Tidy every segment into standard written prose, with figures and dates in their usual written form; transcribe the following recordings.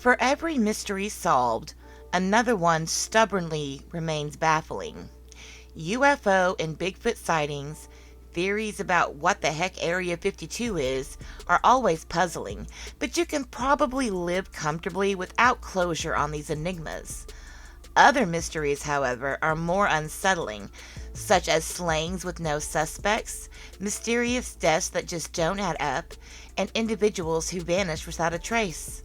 For every mystery solved, another one stubbornly remains baffling. UFO and Bigfoot sightings, theories about what the heck Area 52 is, are always puzzling, but you can probably live comfortably without closure on these enigmas. Other mysteries, however, are more unsettling, such as slayings with no suspects, mysterious deaths that just don't add up, and individuals who vanish without a trace.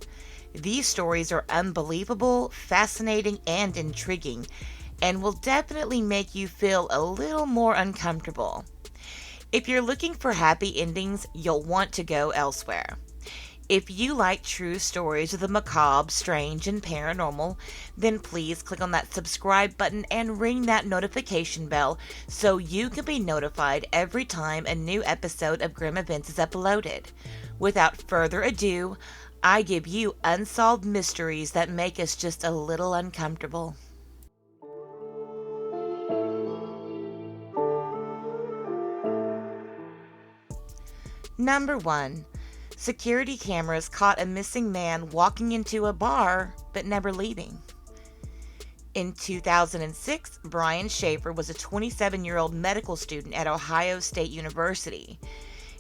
These stories are unbelievable, fascinating, and intriguing, and will definitely make you feel a little more uncomfortable. If you're looking for happy endings, you'll want to go elsewhere. If you like true stories of the macabre, strange, and paranormal, then please click on that subscribe button and ring that notification bell so you can be notified every time a new episode of Grim Events is uploaded. Without further ado, I give you unsolved mysteries that make us just a little uncomfortable. Number 1. Security cameras caught a missing man walking into a bar but never leaving. In 2006, Brian Schaefer was a 27-year-old medical student at Ohio State University.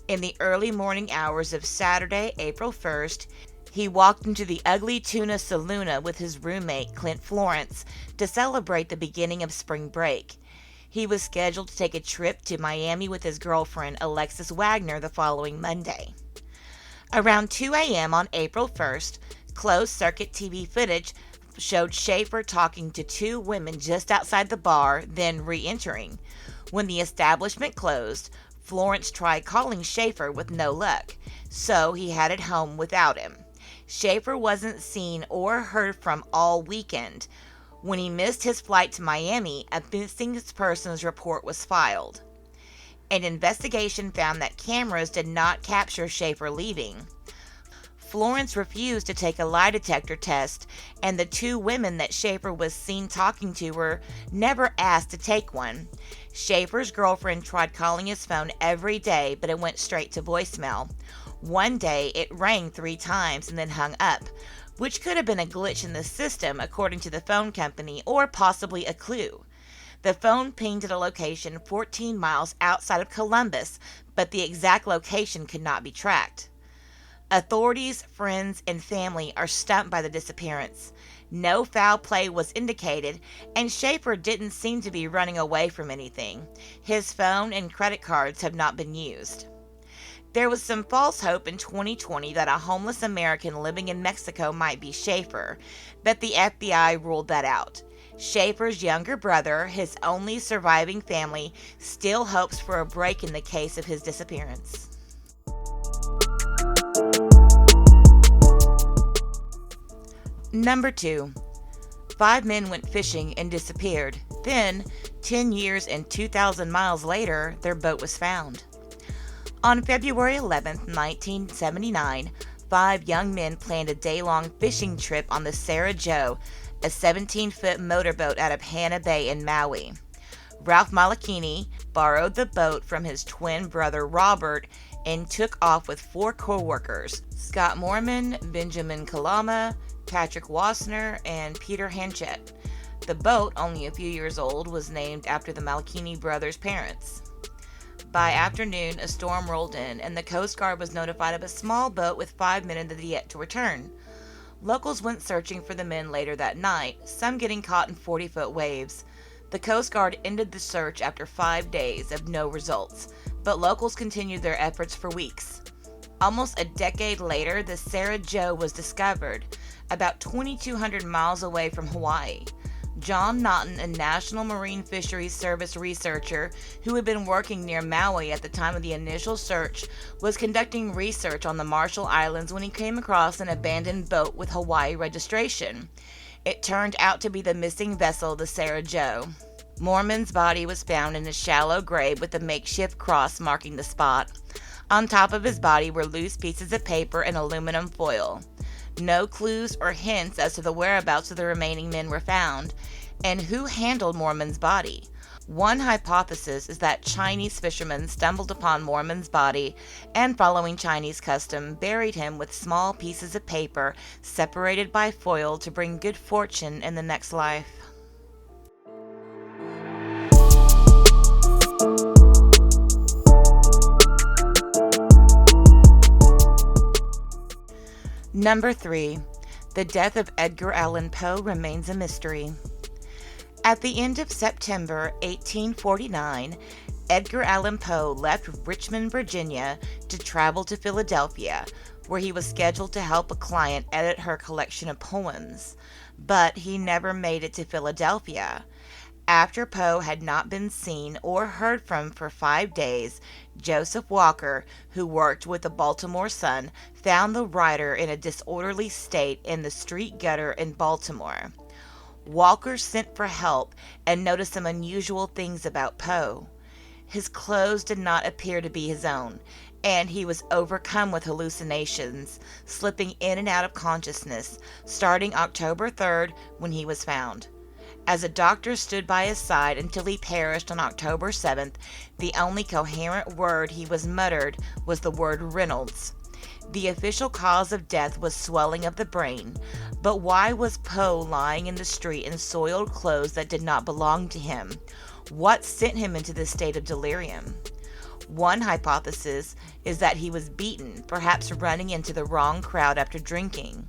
In the early morning hours of Saturday, April 1st, he walked into the Ugly Tuna Saloona with his roommate, Clint Florence, to celebrate the beginning of spring break. He was scheduled to take a trip to Miami with his girlfriend, Alexis Wagner, the following Monday. Around 2 a.m. on April 1st, closed-circuit TV footage showed Schaefer talking to two women just outside the bar, then re-entering. When the establishment closed, Florence tried calling Schaefer with no luck, so he headed home without him. Schaefer wasn't seen or heard from all weekend. When he missed his flight to Miami, a missing persons report was filed. An investigation found that cameras did not capture Schaefer leaving. Florence refused to take a lie detector test, and the two women that Schaefer was seen talking to were never asked to take one. Schaefer's girlfriend tried calling his phone every day, but it went straight to voicemail. One day, it rang 3 times and then hung up, which could have been a glitch in the system according to the phone company, or possibly a clue. The phone pinged at a location 14 miles outside of Columbus, but the exact location could not be tracked. Authorities, friends, and family are stumped by the disappearance. No foul play was indicated, and Schaefer didn't seem to be running away from anything. His phone and credit cards have not been used. There was some false hope in 2020 that a homeless American living in Mexico might be Schaefer, but the FBI ruled that out. Schaefer's younger brother, his only surviving family, still hopes for a break in the case of his disappearance. Number 2. 5 men went fishing and disappeared. Then, 10 years and 2,000 miles later, their boat was found. On February 11, 1979, 5 young men planned a day-long fishing trip on the Sarah Joe, a 17-foot motorboat out of Hannah Bay in Maui. Ralph Malachini borrowed the boat from his twin brother Robert and took off with 4 co-workers, Scott Moorman, Benjamin Kalama, Patrick Wassner, and Peter Hanchett. The boat, only a few years old, was named after the Malachini brothers' parents. By afternoon, a storm rolled in, and the Coast Guard was notified of a small boat with 5 men that had yet to return. Locals went searching for the men later that night, some getting caught in 40-foot waves. The Coast Guard ended the search after 5 days of no results, but locals continued their efforts for weeks. Almost a decade later, the Sarah Joe was discovered, about 2,200 miles away from Hawaii. John Naughton, a National Marine Fisheries Service researcher who had been working near Maui at the time of the initial search, was conducting research on the Marshall Islands when he came across an abandoned boat with Hawaii registration. It turned out to be the missing vessel, the Sarah Joe. Moorman's body was found in a shallow grave with a makeshift cross marking the spot. On top of his body were loose pieces of paper and aluminum foil. No clues or hints as to the whereabouts of the remaining men were found, and who handled Moorman's body. One hypothesis is that Chinese fishermen stumbled upon Mormon's body and, following Chinese custom, buried him with small pieces of paper separated by foil to bring good fortune in the next life. Number 3. The death of Edgar Allan Poe remains a mystery. At the end of September 1849, Edgar Allan Poe left Richmond, Virginia, to travel to Philadelphia, where he was scheduled to help a client edit her collection of poems. But he never made it to Philadelphia. After Poe had not been seen or heard from for 5 days, Joseph Walker, who worked with the Baltimore Sun, found the writer in a disorderly state in the street gutter in Baltimore. Walker sent for help and noticed some unusual things about Poe. His clothes did not appear to be his own, and he was overcome with hallucinations, slipping in and out of consciousness, starting October 3rd when he was found. As a doctor stood by his side until he perished on October 7th, the only coherent word he was muttered was the word Reynolds. The official cause of death was swelling of the brain, but why was Poe lying in the street in soiled clothes that did not belong to him? What sent him into this state of delirium? One hypothesis is that he was beaten, perhaps running into the wrong crowd after drinking.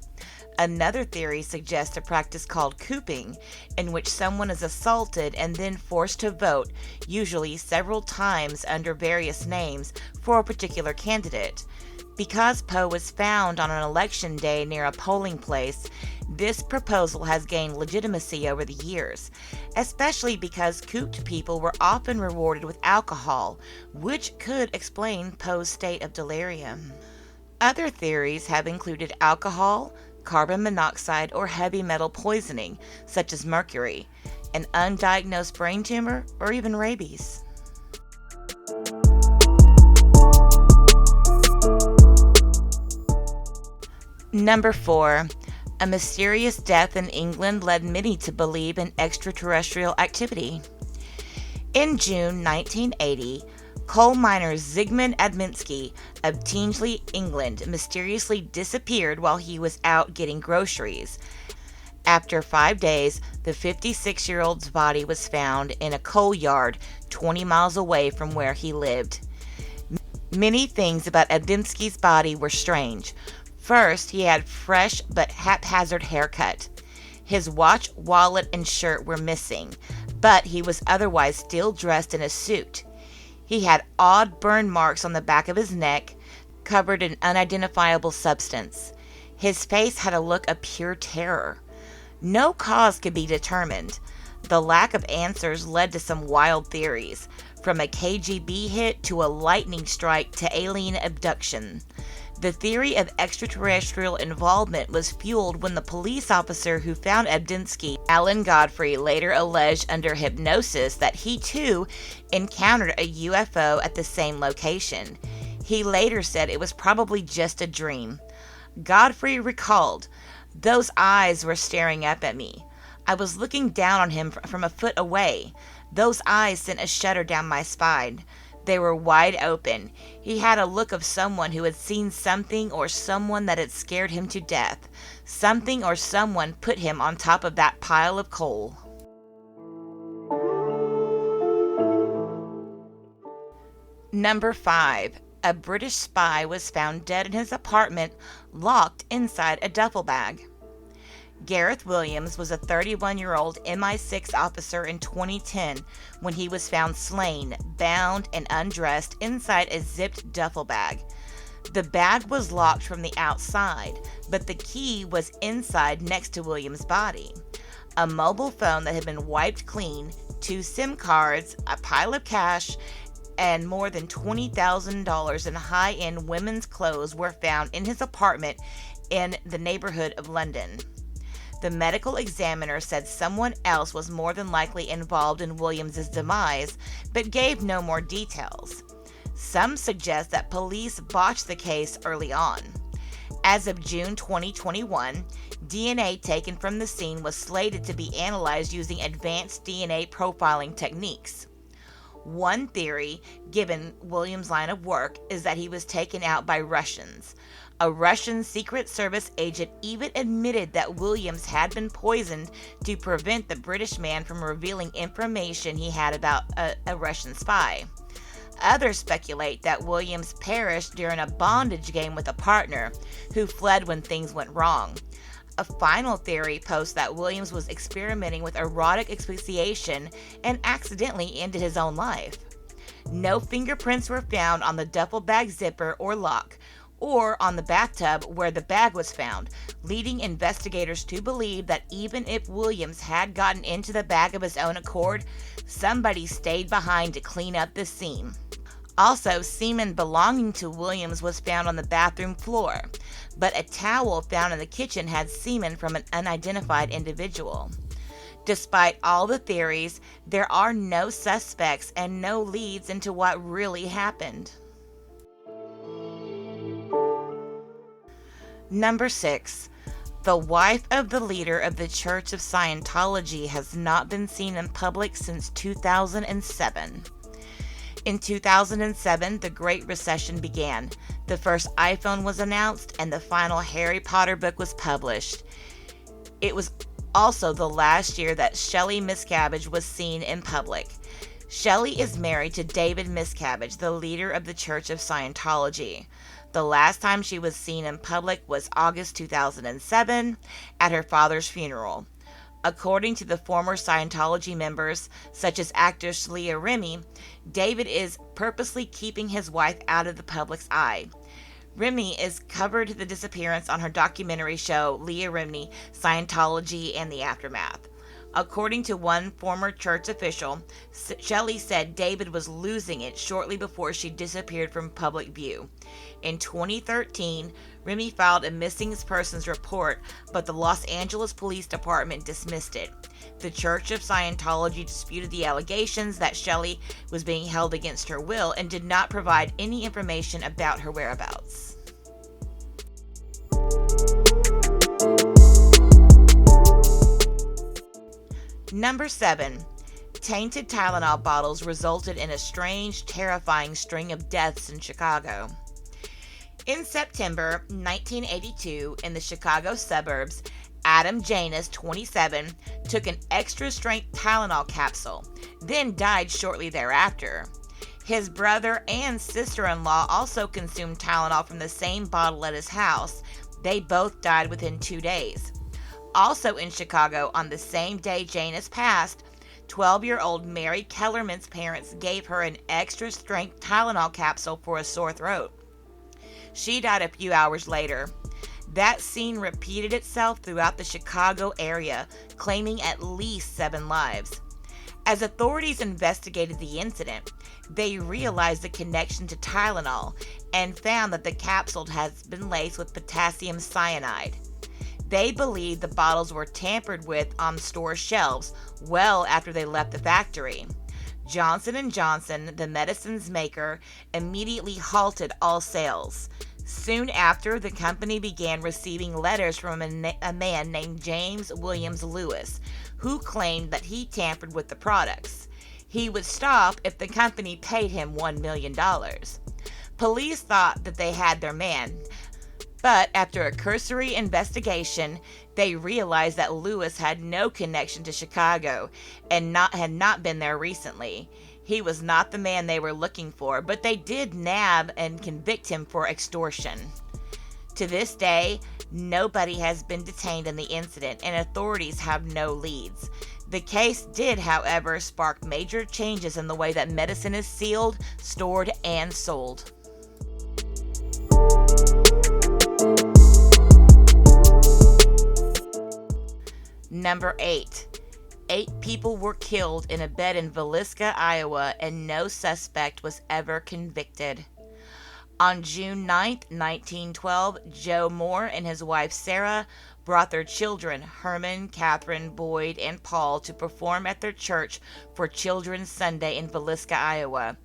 Another theory suggests a practice called cooping, in which someone is assaulted and then forced to vote, usually several times under various names, for a particular candidate. Because Poe was found on an election day near a polling place, this proposal has gained legitimacy over the years, especially because cooped people were often rewarded with alcohol, which could explain Poe's state of delirium. Other theories have included alcohol, carbon monoxide, or heavy metal poisoning, such as mercury, an undiagnosed brain tumor, or even rabies. Number 4. A mysterious death in England led many to believe in extraterrestrial activity. In June 1980, coal miner Zygmunt Adminski of Tingley, England, mysteriously disappeared while he was out getting groceries. After 5 days, the 56-year-old's body was found in a coal yard 20 miles away from where he lived. Many things about Adminski's body were strange. First, he had fresh but haphazard haircut. His watch, wallet, and shirt were missing, but he was otherwise still dressed in a suit. He had odd burn marks on the back of his neck, covered in unidentifiable substance. His face had a look of pure terror. No cause could be determined. The lack of answers led to some wild theories, from a KGB hit to a lightning strike to alien abduction. The theory of extraterrestrial involvement was fueled when the police officer who found Adminski, Allan Godfrey, later alleged under hypnosis that he too encountered a UFO at the same location. He later said it was probably just a dream. Godfrey recalled, "Those eyes were staring up at me. I was looking down on him from a foot away. Those eyes sent a shudder down my spine. They were wide open. He had a look of someone who had seen something or someone that had scared him to death. Something or someone put him on top of that pile of coal." Number 5. A British spy was found dead in his apartment, locked inside a duffel bag. Gareth Williams was a 31-year-old MI6 officer in 2010 when he was found slain, bound, and undressed inside a zipped duffel bag. The bag was locked from the outside, but the key was inside next to Williams' body. A mobile phone that had been wiped clean, 2 SIM cards, a pile of cash, and more than $20,000 in high-end women's clothes were found in his apartment in the neighborhood of London. The medical examiner said someone else was more than likely involved in Williams's demise, but gave no more details. Some suggest that police botched the case early on. As of June 2021, DNA taken from the scene was slated to be analyzed using advanced DNA profiling techniques. One theory, given Williams' line of work, is that he was taken out by Russians. A Russian Secret Service agent even admitted that Williams had been poisoned to prevent the British man from revealing information he had about a Russian spy. Others speculate that Williams perished during a bondage game with a partner who fled when things went wrong. A final theory posts that Williams was experimenting with erotic asphyxiation and accidentally ended his own life. No fingerprints were found on the duffel bag zipper or lock, or on the bathtub where the bag was found, leading investigators to believe that even if Williams had gotten into the bag of his own accord, somebody stayed behind to clean up the scene. Also, semen belonging to Williams was found on the bathroom floor, but a towel found in the kitchen had semen from an unidentified individual. Despite all the theories, there are no suspects and no leads into what really happened. Number 6. The wife of the leader of the Church of Scientology has not been seen in public since 2007. In 2007, the Great Recession began. The first iPhone was announced, and the final Harry Potter book was published. It was also the last year that Shelly Miscavige was seen in public. Shelly is married to David Miscavige, the leader of the Church of Scientology. The last time she was seen in public was August 2007 at her father's funeral. According to the former Scientology members, such as actress Leah Remini, David is purposely keeping his wife out of the public's eye. Remini is covered the disappearance on her documentary show Leah Remini, Scientology and the Aftermath. According to one former church official, Shelly said David was losing it shortly before she disappeared from public view. In 2013, Remini filed a missing persons report, but the Los Angeles Police Department dismissed it. The Church of Scientology disputed the allegations that Shelly was being held against her will and did not provide any information about her whereabouts. Number 7. Tainted Tylenol bottles resulted in a strange, terrifying string of deaths in Chicago. In September 1982, in the Chicago suburbs, Adam Janus, 27, took an extra-strength Tylenol capsule, then died shortly thereafter. His brother and sister-in-law also consumed Tylenol from the same bottle at his house. They both died within 2 days. Also in Chicago, on the same day Janus passed, 12-year-old Mary Kellerman's parents gave her an extra-strength Tylenol capsule for a sore throat. She died a few hours later. That scene repeated itself throughout the Chicago area, claiming at least 7 lives. As authorities investigated the incident, they realized the connection to Tylenol and found that the capsule has been laced with potassium cyanide. They believed the bottles were tampered with on store shelves well after they left the factory. Johnson & Johnson, the medicine's maker, immediately halted all sales. Soon after, the company began receiving letters from a man named James Williams Lewis, who claimed that he tampered with the products. He would stop if the company paid him $1 million. Police thought that they had their man, but after a cursory investigation, they realized that Lewis had no connection to Chicago and had not been there recently. He was not the man they were looking for, but they did nab and convict him for extortion. To this day, nobody has been detained in the incident, and authorities have no leads. The case did, however, spark major changes in the way that medicine is sealed, stored, and sold. Number 8. 8 people were killed in a bed in Villisca, Iowa, and no suspect was ever convicted. On June 9, 1912, Joe Moore and his wife Sarah brought their children, Herman, Catherine, Boyd, and Paul, to perform at their church for Children's Sunday in Villisca, Iowa.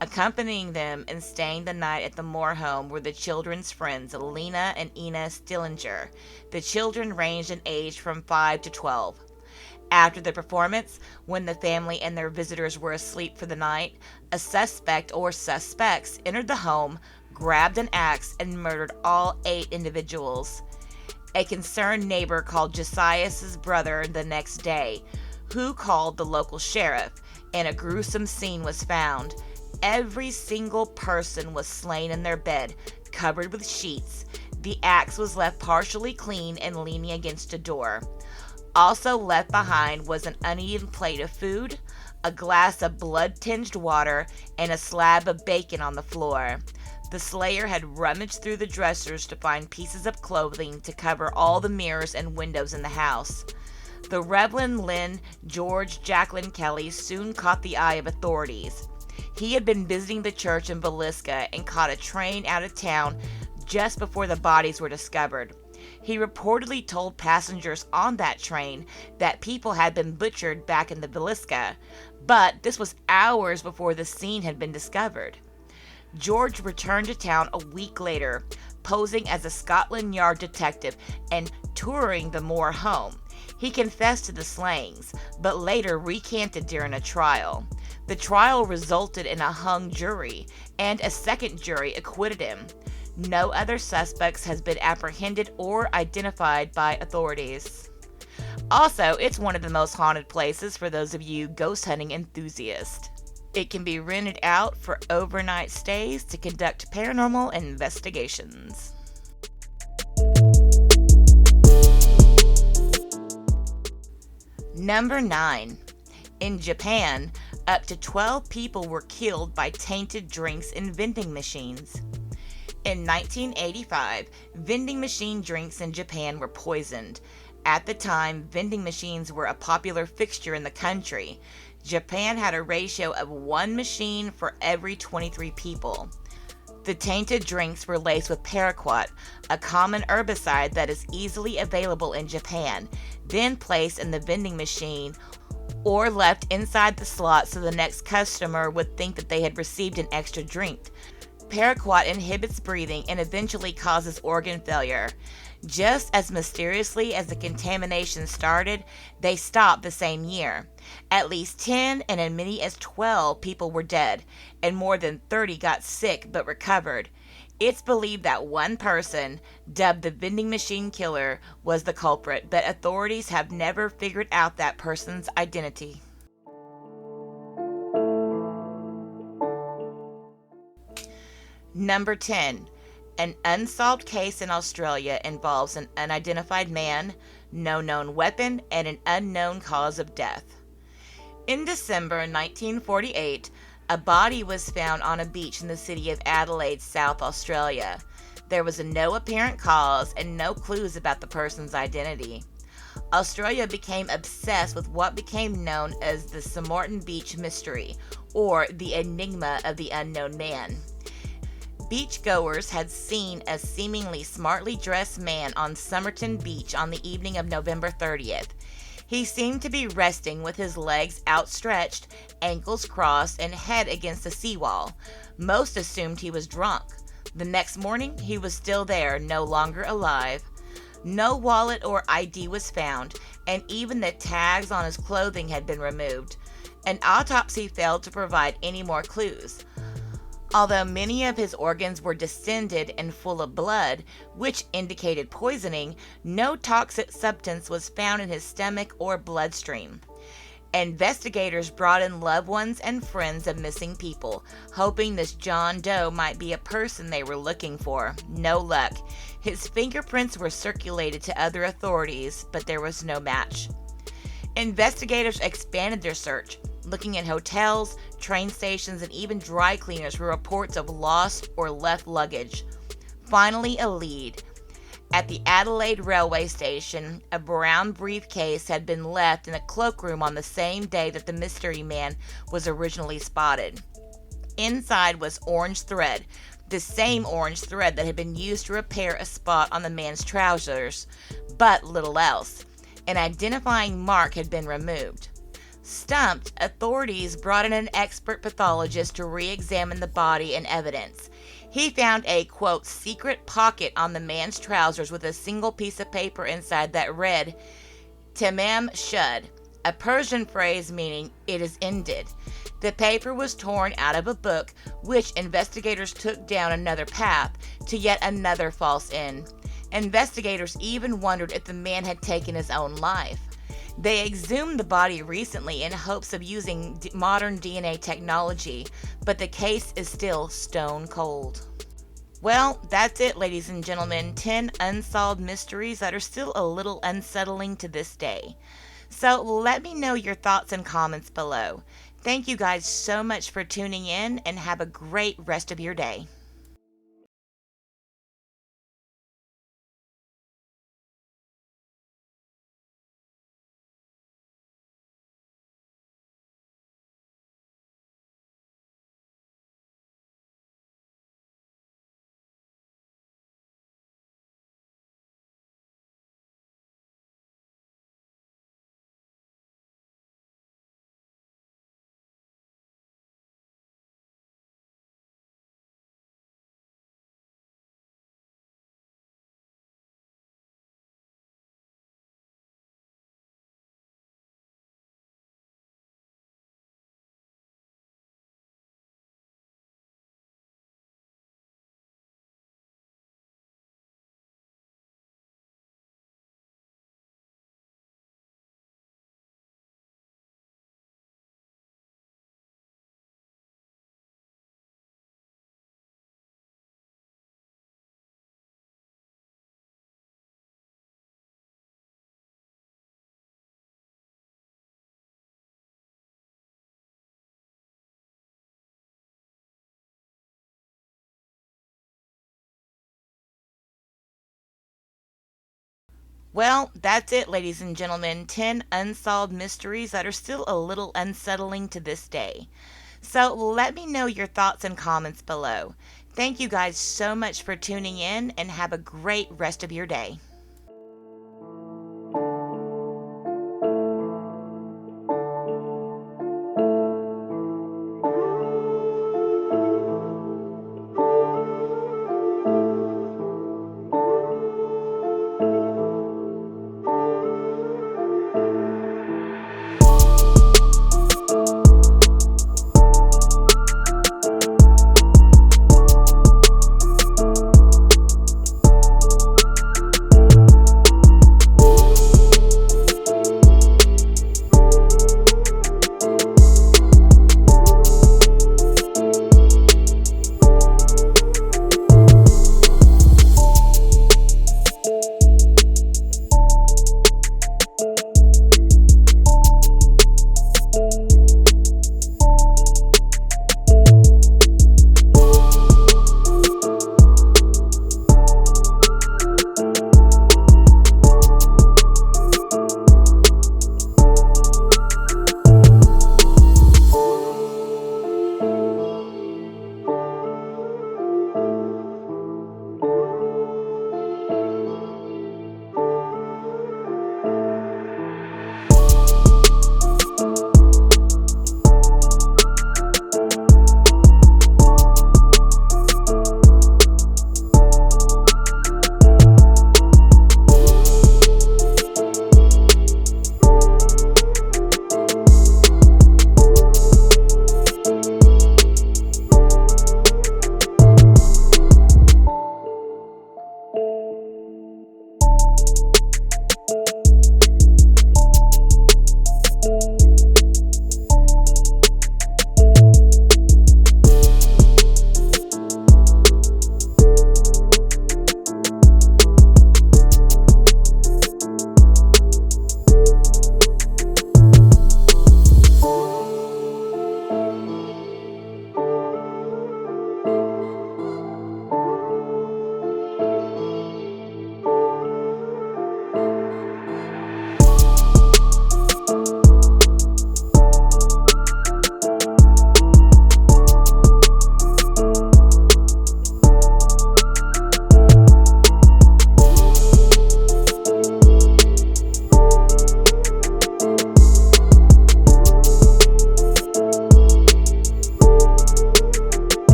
Accompanying them and staying the night at the Moore home were the children's friends Lena and Ina Stillinger. The children ranged in age from 5 to 12. After the performance, when the family and their visitors were asleep for the night, a suspect or suspects entered the home, grabbed an axe, and murdered all 8 individuals. A concerned neighbor called Josiah's brother the next day, who called the local sheriff, and a gruesome scene was found. Every single person was slain in their bed, covered with sheets. The axe was left partially clean and leaning against a door. Also left behind was an uneaten plate of food, a glass of blood-tinged water, and a slab of bacon on the floor. The slayer had rummaged through the dressers to find pieces of clothing to cover all the mirrors and windows in the house. The Reverend Lynn George Jacqueline Kelly soon caught the eye of authorities. He had been visiting the church in Villisca and caught a train out of town just before the bodies were discovered. He reportedly told passengers on that train that people had been butchered back in the Villisca, but this was hours before the scene had been discovered. George returned to town a week later, posing as a Scotland Yard detective and touring the Moore home. He confessed to the slayings, but later recanted during a trial. The trial resulted in a hung jury, and a second jury acquitted him. No other suspects has been apprehended or identified by authorities. Also, it's one of the most haunted places for those of you ghost hunting enthusiasts. It can be rented out for overnight stays to conduct paranormal investigations. Number 9. In Japan, up to 12 people were killed by tainted drinks in vending machines. In 1985, vending machine drinks in Japan were poisoned. At the time, vending machines were a popular fixture in the country. Japan had a ratio of 1 machine for every 23 people. The tainted drinks were laced with paraquat, a common herbicide that is easily available in Japan, then placed in the vending machine or left inside the slot so the next customer would think that they had received an extra drink. Paraquat inhibits breathing and eventually causes organ failure. Just as mysteriously as the contamination started, they stopped the same year. At least 10 and as many as 12 people were dead, and more than 30 got sick but recovered. It's believed that one person, dubbed the vending machine killer, was the culprit, but authorities have never figured out that person's identity. Number 10. An unsolved case in Australia involves an unidentified man, no known weapon, and an unknown cause of death. In December 1948, a body was found on a beach in the city of Adelaide, South Australia. There was no apparent cause and no clues about the person's identity. Australia became obsessed with what became known as the Somerton Beach Mystery, or the Enigma of the Unknown Man. Beachgoers had seen a seemingly smartly dressed man on Somerton Beach on the evening of November 30th. He seemed to be resting with his legs outstretched, ankles crossed, and head against the seawall. Most assumed he was drunk. The next morning, he was still there, no longer alive. No wallet or ID was found, and even the tags on his clothing had been removed. An autopsy failed to provide any more clues. Although many of his organs were distended and full of blood, which indicated poisoning, no toxic substance was found in his stomach or bloodstream. Investigators brought in loved ones and friends of missing people, hoping this John Doe might be a person they were looking for. No luck. His fingerprints were circulated to other authorities, but there was no match. Investigators expanded their search, looking at hotels, train stations, and even dry cleaners for reports of lost or left luggage. Finally, a lead. At the Adelaide railway station, a brown briefcase had been left in a cloakroom on the same day that the mystery man was originally spotted. Inside was orange thread, the same orange thread that had been used to repair a spot on the man's trousers, but little else. An identifying mark had been removed. Stumped, authorities brought in an expert pathologist to re-examine the body and evidence. He found a, quote, secret pocket on the man's trousers with a single piece of paper inside that read, Tamam Shud, a Persian phrase meaning it is ended. The paper was torn out of a book, which investigators took down another path to yet another false end. Investigators even wondered if the man had taken his own life. They exhumed the body recently in hopes of using modern DNA technology, but the case is still stone cold. Well, that's it, ladies and gentlemen. 10 unsolved mysteries that are still a little unsettling to this day. So let me know your thoughts and comments below. Thank you guys so much for tuning in, and have a great rest of your day. Well, that's it, ladies and gentlemen. 10 unsolved mysteries that are still a little unsettling to this day. So let me know your thoughts and comments below. Thank you guys so much for tuning in, and have a great rest of your day.